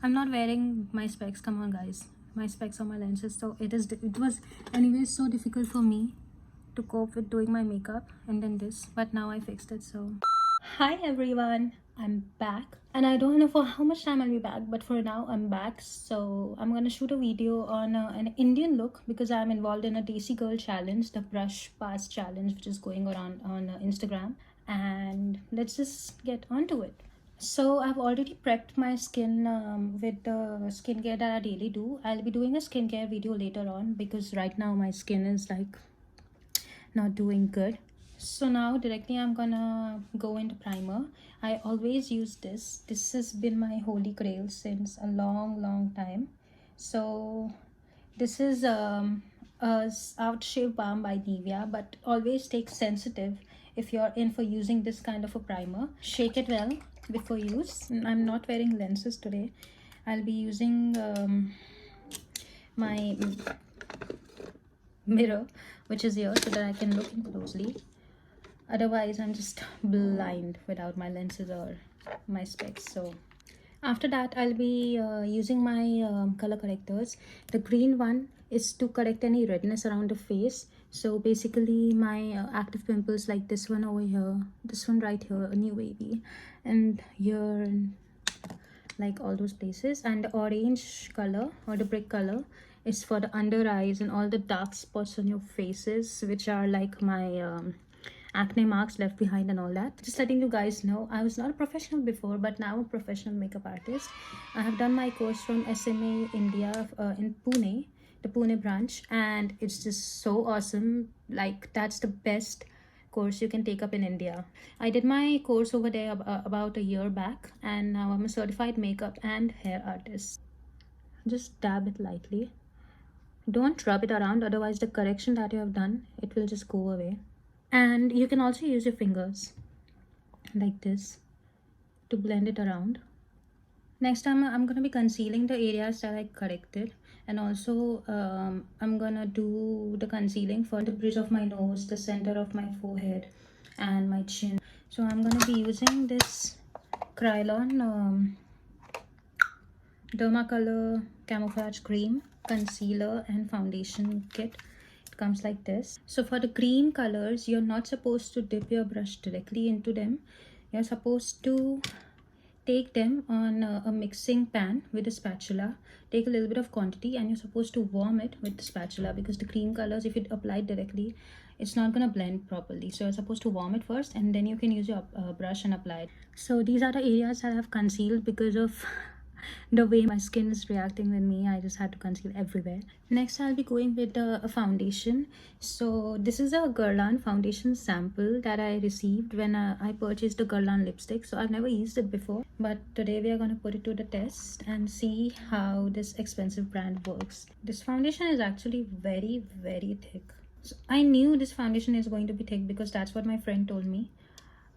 I'm not wearing my specs. Come on, guys. My specs are my lenses. So it was anyway so difficult for me to cope with doing my makeup and then this. But now I fixed it. So hi everyone. I'm back. And I don't know for how much time I'll be back. But for now, I'm back. So I'm going to shoot a video on an Indian look because I'm involved in a Desi Girl challenge. The brush pass challenge which is going around on Instagram. And let's just get onto it. So I've already prepped my skin with the skincare that I daily do. I'll be doing a skincare video later on because right now my skin is like not doing good. So now directly I'm gonna go into primer. I always use this. This has been my holy grail since a long time. So this is Outshave Balm by Nivea, but always take sensitive if you're in for using this kind of a primer. Shake it well before use. I'm not wearing lenses today. I'll be using my mirror, which is here, so that I can look in closely. Otherwise, I'm just blind without my lenses or my specs. So after that, I'll be using my color correctors. The green one is to correct any redness around the face. So basically my active pimples like this one over here, this one right here, a new baby, and here, and like all those places. And the orange color or the brick color is for the under eyes and all the dark spots on your faces, which are like my acne marks left behind and all that. Just letting you guys know, I was not a professional before, but now a professional makeup artist. I have done my course from SMA India in Pune, the Pune branch, and it's just so awesome. Like, that's the best course you can take up in India. I did my course over there about a year back, and now I'm a certified makeup and hair artist. Just dab it lightly. Don't rub it around, otherwise the correction that you have done, it will just go away. And you can also use your fingers like this to blend it around. Next time I'm going to be concealing the areas that I corrected, and also I'm gonna do the concealing for the bridge of my nose, the center of my forehead, and my chin. So I'm gonna be using this Krylon Dermacolor Camouflage Cream concealer and foundation kit. Comes like this. So for the green colors, you're not supposed to dip your brush directly into them. You're supposed to take them on a mixing pan with a spatula. Take a little bit of quantity, and you're supposed to warm it with the spatula, because the green colors, if you apply it directly, it's not gonna blend properly. So you're supposed to warm it first, and then you can use your brush and apply it. So these are the areas that I've concealed because of the way my skin is reacting with me. I just had to conceal everywhere. Next, I'll be going with a foundation. So this is a Guerlain foundation sample that I received when I purchased the Guerlain lipstick. So I've never used it before, but today we are going to put it to the test and see how this expensive brand works. This foundation is actually very thick. So I knew this foundation is going to be thick because that's what my friend told me,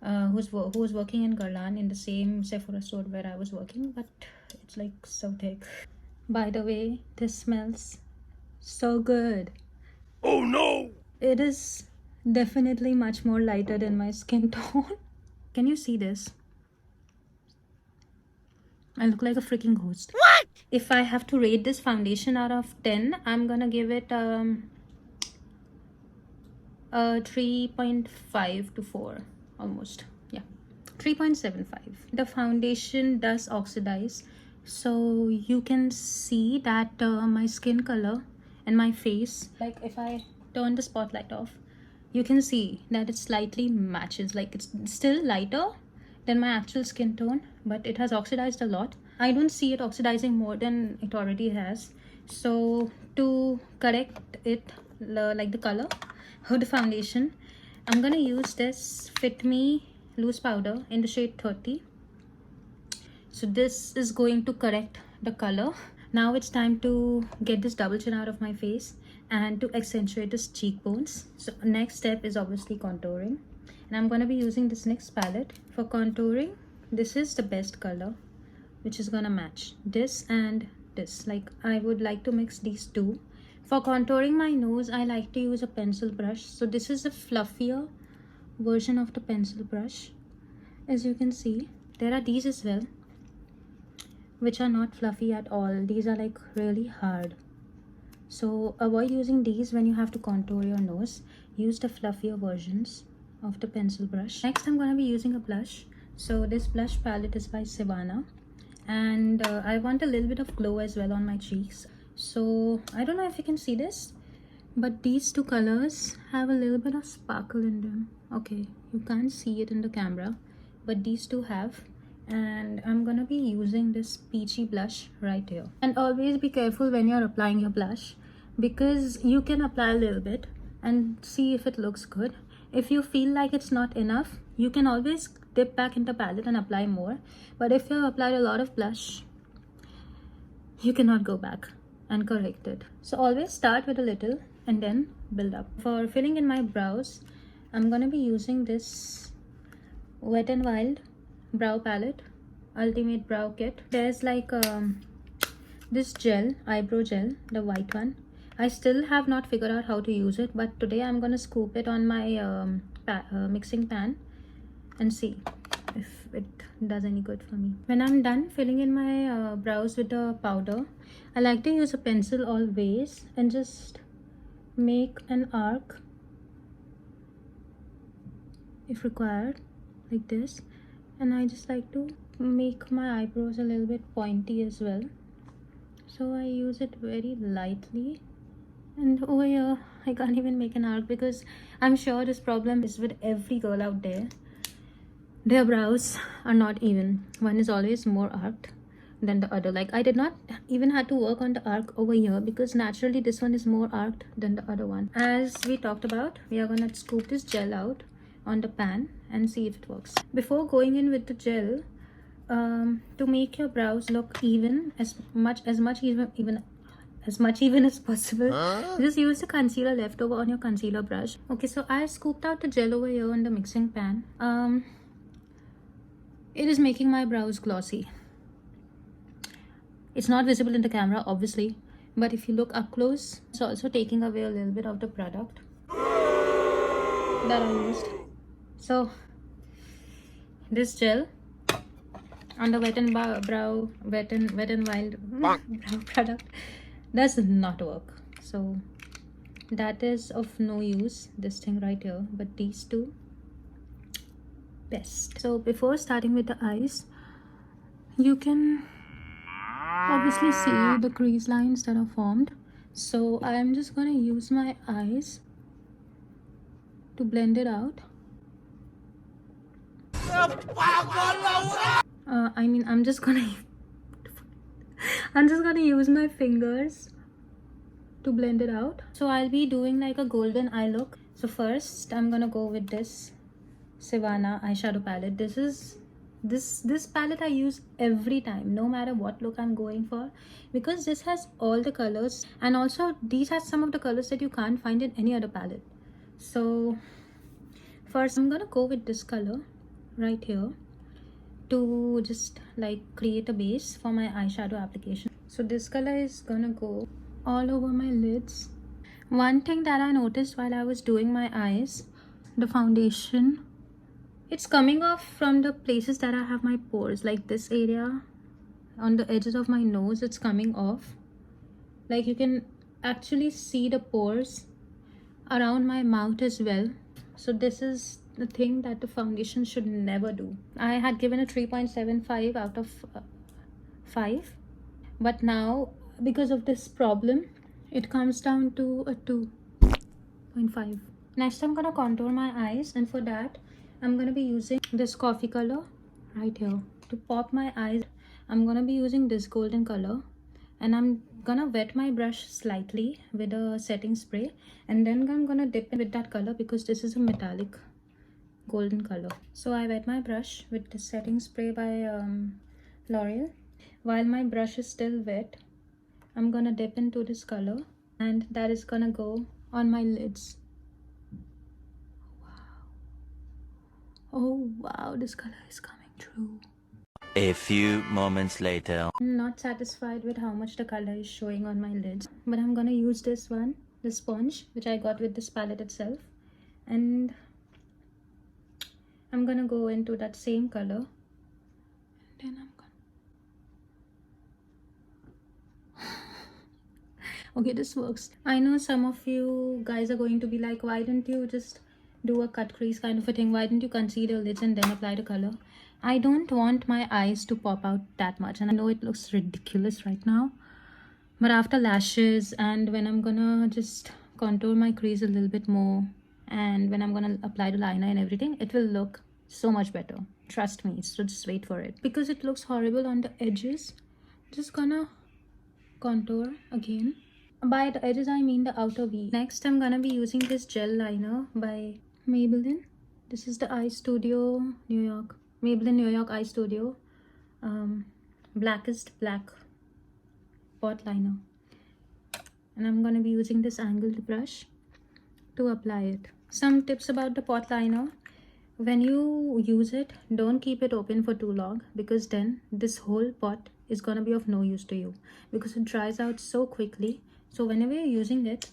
who was working in Guerlain in the same Sephora store where I was working, but it's like so thick. By the way, this smells so good. Oh no! It is definitely much more lighter than my skin tone. Can you see this? I look like a freaking ghost. What? If I have to rate this foundation out of 10, I'm gonna give it a 3.5 to 4 almost. Yeah, 3.75. The foundation does oxidize, so you can see that my skin color and my face, like if I turn the spotlight off, you can see that it slightly matches. Like, it's still lighter than my actual skin tone, but it has oxidized a lot. I don't see it oxidizing more than it already has. So to correct it, like the color of the foundation, I'm gonna use this Fit Me loose powder in the shade 30. So this is going to correct the color. Now it's time to get this double chin out of my face and to accentuate this cheekbones. So next step is obviously contouring, and I'm going to be using this NYX palette for contouring. This is the best color, which is going to match this and this. Like, I would like to mix these two. For contouring my nose, I like to use a pencil brush. So this is a fluffier version of the pencil brush. As you can see, there are these as well, which are not fluffy at all. These are like really hard. So avoid using these when you have to contour your nose. Use the fluffier versions of the pencil brush. Next, I'm going to be using a blush. So this blush palette is by Savannah, and I want a little bit of glow as well on my cheeks. So I don't know if you can see this, but these two colors have a little bit of sparkle in them. Okay, you can't see it in the camera, but these two have. And I'm gonna be using this peachy blush right here. And always be careful when you're applying your blush, because you can apply a little bit and see if it looks good. If you feel like it's not enough, you can always dip back in the palette and apply more. But if you applied a lot of blush, you cannot go back and correct it. So always start with a little and then build up. For filling in my brows, I'm gonna be using this Wet n Wild brow palette, Ultimate Brow Kit. There's like this gel, eyebrow gel, the white one. I still have not figured out how to use it, but today I'm gonna scoop it on my mixing pan and see if it does any good for me. When I'm done filling in my brows with the powder, I like to use a pencil always and just make an arc if required, like this. And I just like to make my eyebrows a little bit pointy as well. So I use it very lightly. And over here, I can't even make an arc because I'm sure this problem is with every girl out there. Their brows are not even. One is always more arched than the other. Like I did not even have to work on the arc over here because naturally this one is more arched than the other one. As we talked about, we are gonna scoop this gel out on the pan and see if it works. Before going in with the gel, to make your brows look even, as much even as possible, just use the concealer left over on your concealer brush. Okay, so I scooped out the gel over here on the mixing pan. It is making my brows glossy. It's not visible in the camera obviously, but if you look up close, it's also taking away a little bit of the product that I used. So this gel on the Wet n Wild brow product does not work. So that is of no use, this thing right here. But these two, best. So before starting with the eyes, you can obviously see the crease lines that are formed. So I am just gonna use my eyes to blend it out. I'm just gonna use my fingers to blend it out. So I'll be doing like a golden eye look. So first I'm gonna go with this Savannah eyeshadow palette. This palette I use every time, no matter what look I'm going for, because this has all the colors, and also these has some of the colors that you can't find in any other palette. So first I'm gonna go with this color right here to just like create a base for my eyeshadow application. So this color is gonna go all over my lids. One thing that I noticed while I was doing my eyes, the foundation, it's coming off from the places that I have my pores, like this area on the edges of my nose. It's coming off. Like you can actually see the pores around my mouth as well. So this is the thing that the foundation should never do. I had given a 3.75 out of 5, but now because of this problem it comes down to a 2.5. Next I'm gonna contour my eyes, and for that I'm gonna be using this coffee color right here. To pop my eyes, I'm gonna be using this golden color, and I'm gonna wet my brush slightly with a setting spray, and then I'm gonna dip in with that color because this is a metallic golden color. So I wet my brush with the setting spray by L'Oreal. While my brush is still wet, I'm gonna dip into this color, and that is gonna go on my lids. Oh wow, this color is coming through. A few moments later. I'm not satisfied with how much the color is showing on my lids, but I'm gonna use this one, the sponge, which I got with this palette itself, and I'm gonna go into that same color, and then I'm gonna Okay, this works. I know some of you guys are going to be like, why don't you just do a cut crease kind of a thing? Why don't you conceal your lids and then apply the color? I don't want my eyes to pop out that much, and I know it looks ridiculous right now, but after lashes and when I'm gonna just contour my crease a little bit more, and when I'm gonna apply the liner and everything, it will look so much better. Trust me, so just wait for it. Because it looks horrible on the edges, just gonna contour again. By the edges I mean the outer V. Next I'm gonna be using this gel liner by Maybelline. This is the Eye Studio New York, Maybelline New York Eye Studio blackest black pot liner, and I'm gonna be using this angled brush to apply it. Some tips about the pot liner: when you use it, don't keep it open for too long, because then this whole pot is gonna be of no use to you because it dries out so quickly. So whenever you're using it,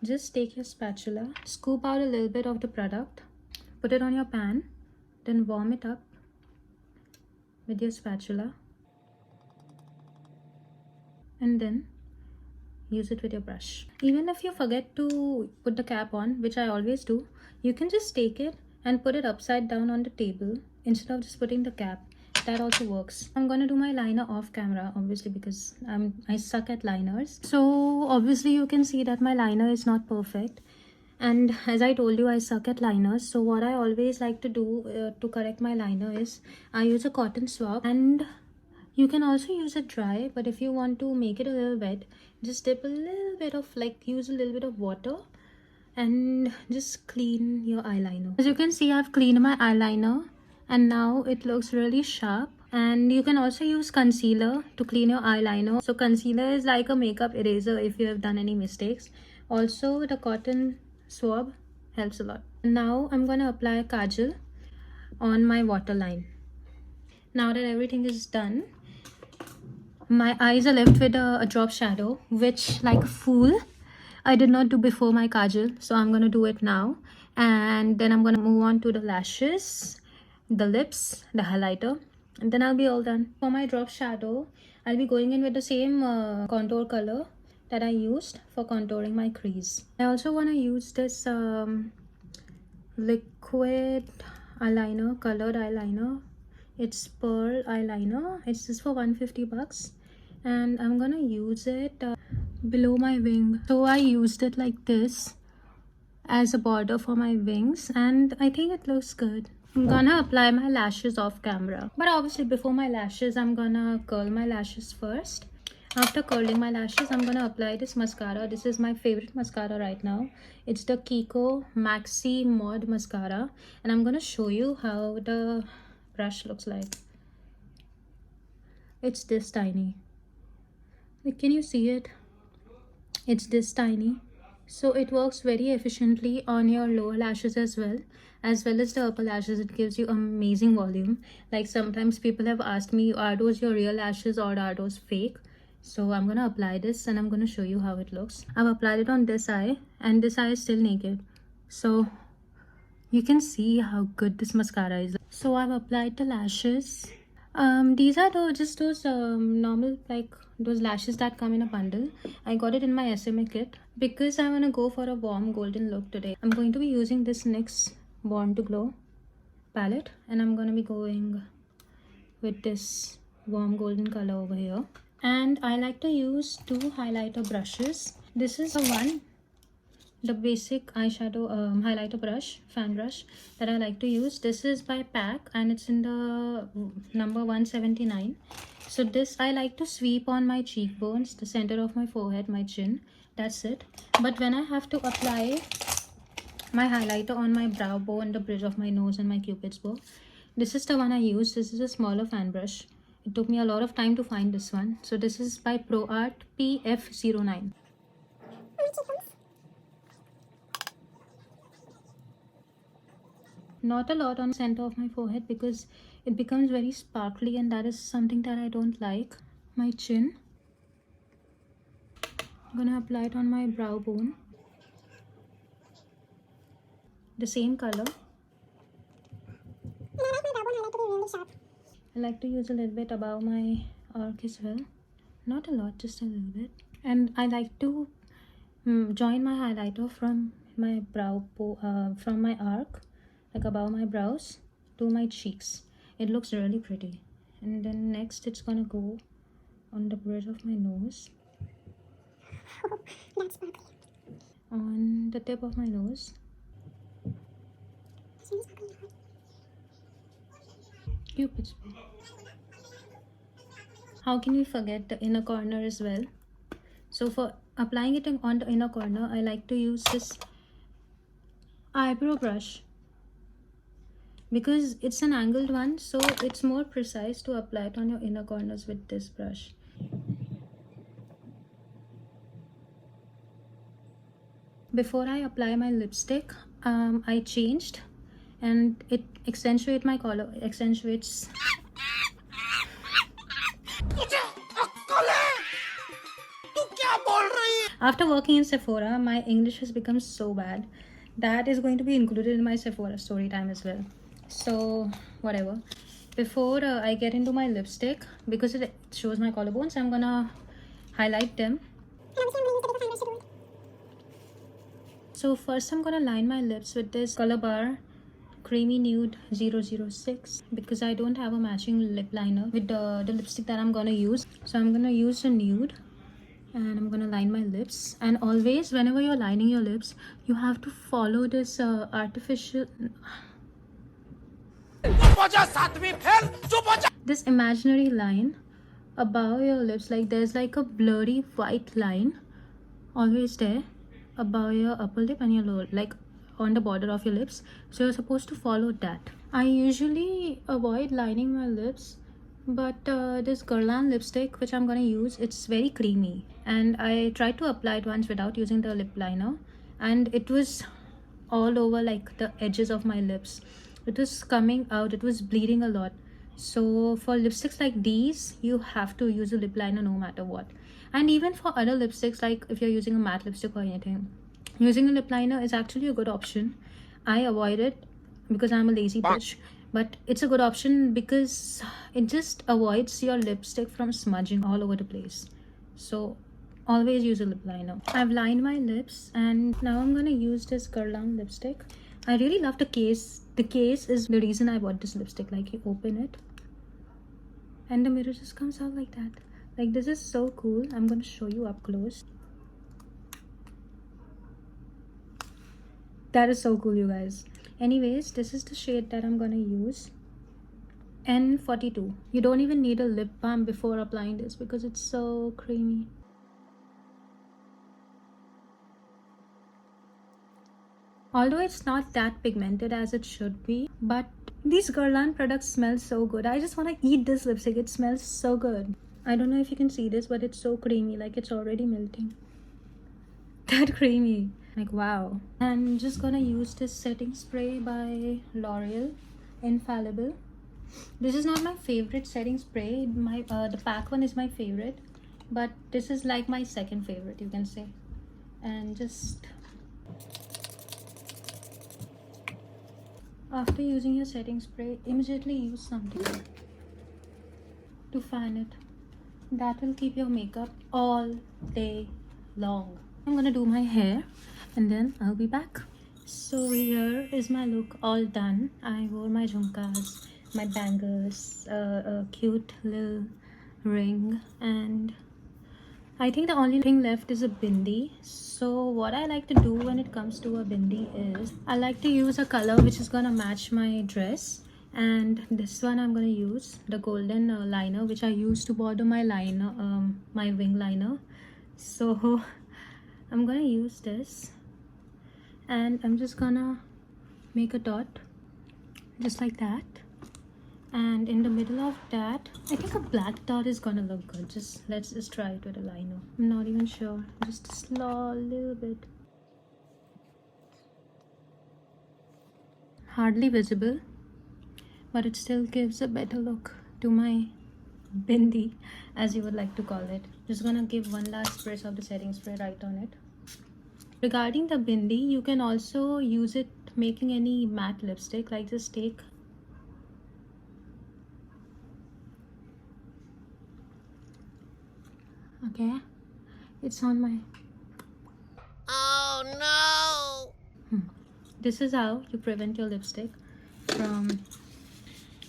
just take your spatula, scoop out a little bit of the product, put it on your pan, then warm it up with your spatula, and then use it with your brush. Even if you forget to put the cap on, which I always do, you can just take it and put it upside down on the table instead of just putting the cap. That also works. I'm gonna do my liner off camera, obviously, because I suck at liners. So obviously you can see that my liner is not perfect, and as I told you, I suck at liners. So what I always like to do to correct my liner is I use a cotton swab, and you can also use it dry, but if you want to make it a little wet, just dip a little bit of, like, use a little bit of water and just clean your eyeliner. As you can see, I've cleaned my eyeliner and now it looks really sharp. And you can also use concealer to clean your eyeliner. So concealer is like a makeup eraser if you have done any mistakes. Also, the cotton swab helps a lot. Now I'm gonna apply kajal on my waterline. Now that everything is done, my eyes are left with a drop shadow, which, like a fool, I did not do before my kajal, so I'm gonna do it now. And then I'm gonna move on to the lashes, the lips, the highlighter, and then I'll be all done. For my drop shadow, I'll be going in with the same contour color that I used for contouring my crease. I also want to use this liquid eyeliner, colored eyeliner. It's pearl eyeliner. It's just for 150 bucks, and I'm gonna use it below my wing. So I used it like this as a border for my wings, and I think it looks good. I'm gonna apply my lashes off camera, but obviously before my lashes I'm gonna curl my lashes first. After curling my lashes, I'm gonna apply this mascara. This is my favorite mascara right now. It's the Kiko Maxi Mod Mascara, and I'm gonna show you how the brush looks like. It's this tiny. Like, can you see it? It's this tiny. So it works very efficiently on your lower lashes as well as the upper lashes. It gives you amazing volume. Like, sometimes people have asked me, are those your real lashes or are those fake? So I'm gonna apply this and I'm gonna show you how it looks. I've applied it on this eye, and this eye is still naked, so you can see how good this mascara is. So I've applied the lashes. These are just those normal, like those lashes that come in a bundle. I got it in my SMA kit because I want to go for a warm golden look today. I'm going to be using this NYX Born to Glow palette, and I'm going to be going with this warm golden color over here. And I like to use two highlighter brushes. This is the basic eyeshadow highlighter brush, fan brush, that I like to use. This is by PAC and it's in the number 179. So this I like to sweep on my cheekbones, the center of my forehead, my chin. That's it. But when I have to apply my highlighter on my brow bone, the bridge of my nose, and my cupid's bow, this is the one I use. This is a smaller fan brush. It took me a lot of time to find this one. So this is by ProArt PF09. Not a lot on the center of my forehead because it becomes very sparkly, and that is something that I don't like. My chin. I'm gonna apply it on my brow bone. The same color. I like to use a little bit above my arc as well. not a lot, just a little bit. And I like to join my highlighter from my from my arc, like above my brows, to my cheeks. It looks really pretty. And then next it's gonna go on the bridge of my nose, That's sparkly. on the tip of my nose. It's really sparkly. Cupid's bow. How can we forget the inner corner as well? So for applying it on the inner corner, I like to use this eyebrow brush because it's an angled one, so it's more precise to apply it on your inner corners with this brush. Before I apply my lipstick, I changed, and it accentuates my color, accentuates. After working in Sephora, my English has become so bad. That is going to be included in my Sephora story time as well. So whatever. Before I get into my lipstick, because it shows my collarbones, I'm gonna highlight them. So first I'm gonna line my lips with this Color Bar Creamy Nude 006 because I don't have a matching lip liner with the lipstick that I'm gonna use. So I'm gonna use the nude and I'm gonna line my lips. And always whenever you're lining your lips, you have to follow this this imaginary line above your lips. Like there's like a blurry white line always there above your upper lip and your lower, like on the border of your lips. So you're supposed to follow that. I usually avoid lining my lips, but this Guerlain lipstick which I'm gonna use, it's very creamy, and I tried to apply it once without using the lip liner, and it was all over like the edges of my lips. It was coming out, it was bleeding a lot. So for lipsticks like these, you have to use a lip liner no matter what. And even for other lipsticks, like if you're using a matte lipstick or anything, using a lip liner is actually a good option. I avoid it because I'm a lazy bitch, but it's a good option because it just avoids your lipstick from smudging all over the place. So always use a lip liner. I've lined my lips and now I'm gonna use this Guerlain lipstick. I really love the case. The case is the reason I bought this lipstick. Like you open it and the mirror just comes out like that. Like this is so cool. I'm gonna show you up close. That is so cool, you guys. Anyways, this is the shade that I'm gonna use, N42. You don't even need a lip balm before applying this because it's so creamy. Although it's not that pigmented as it should be, but these Guerlain products smell so good. I just want to eat this lipstick. It smells so good. I don't know if you can see this, but it's so creamy, like it's already melting. That creamy, like wow. I'm just gonna use this setting spray by L'Oreal, Infallible. This is not my favorite setting spray. The pack one is my favorite, but this is like my second favorite, you can say. And just after using your setting spray, immediately use something to fan it. That will keep your makeup all day long. I'm gonna do my hair and then I'll be back. So here is my look all done. I wore my jhumkas, my bangles, a cute little ring, and I think the only thing left is a bindi. So what I like to do when it comes to a bindi is I like to use a color which is gonna match my dress, and this one I'm gonna use the golden liner which I use to border my liner, my wing liner. So I'm gonna use this and I'm just gonna make a dot just like that, and in the middle of that I think a black dot is gonna look good. Let's just try it with a liner. I'm not even sure, just a small little bit, hardly visible, but it still gives a better look to my bindi, as you would like to call it. Just gonna give one last spritz of the setting spray right on it. Regarding the bindi, you can also use it making any matte lipstick. Like just take Okay, it's on my... Oh no! This is how you prevent your lipstick from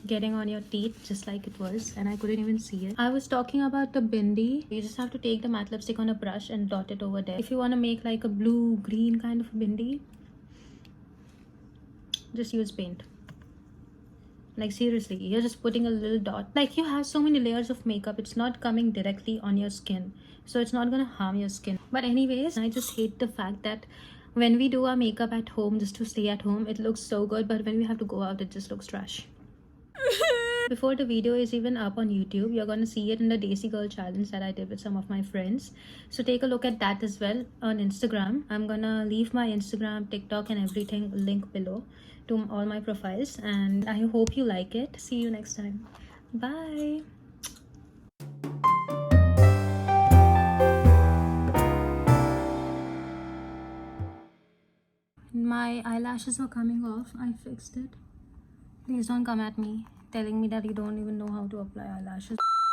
getting on your teeth just like it was, and I couldn't even see it. I was talking about the bindi. You just have to take the matte lipstick on a brush and dot it over there. If you want to make like a blue green kind of bindi, just use paint. Like seriously, you're just putting a little dot. Like you have so many layers of makeup, it's not coming directly on your skin, so it's not gonna harm your skin. But anyways, I just hate the fact that when we do our makeup at home just to stay at home, it looks so good, but when we have to go out, it just looks trash. Before the video is even up on YouTube, you're gonna see it in the Desi girl challenge that I did with some of my friends, so take a look at that as well on Instagram. I'm gonna leave my Instagram, TikTok and everything link below to all my profiles, and I hope you like it. See you next time. Bye. My eyelashes were coming off. I fixed it. Please don't come at me telling me that you don't even know how to apply eyelashes.